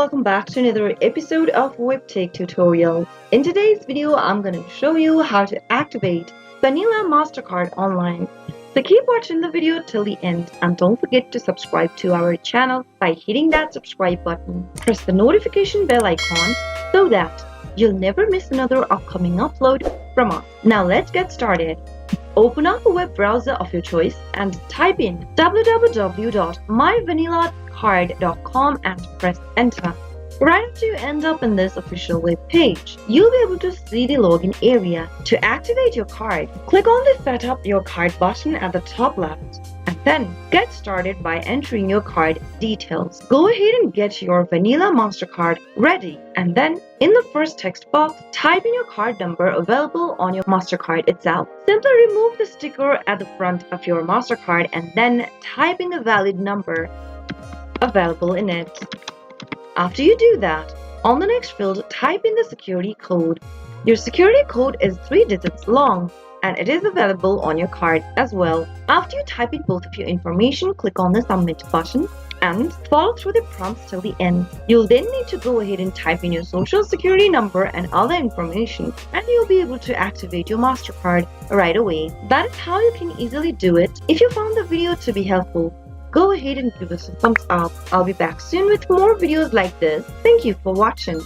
welcome back to another episode of Webtech Tutorial. In today's video, I'm going to show you how to activate Vanilla Mastercard online. So keep watching the video till the end and don't forget to subscribe to our channel by hitting that subscribe button. Press the notification bell icon so that you'll never miss another upcoming upload from us. Now let's get started. Open up a web browser of your choice and type in www.myvanillacard.com and press enter. Right after you end up in this official web page, you'll be able to see the login area. To activate your card, click on the Set Up Your Card button at the top left and then get started by entering your card details. Go ahead and get your Vanilla Mastercard ready and then in the first text box, type in your card number available on your Mastercard itself. Simply remove the sticker at the front of your Mastercard and then type in the valid number available in it. After you do that, on the next field, type in the security code. Your security code is 3 digits long and it is available on your card as well. After you type in both of your information, click on the submit button and follow through the prompts till the end. You'll then need to go ahead and type in your social security number and other information and you'll be able to activate your Mastercard right away. That is how you can easily do it. If you found the video to be helpful, go ahead and give us a thumbs up. I'll be back soon with more videos like this. Thank you for watching.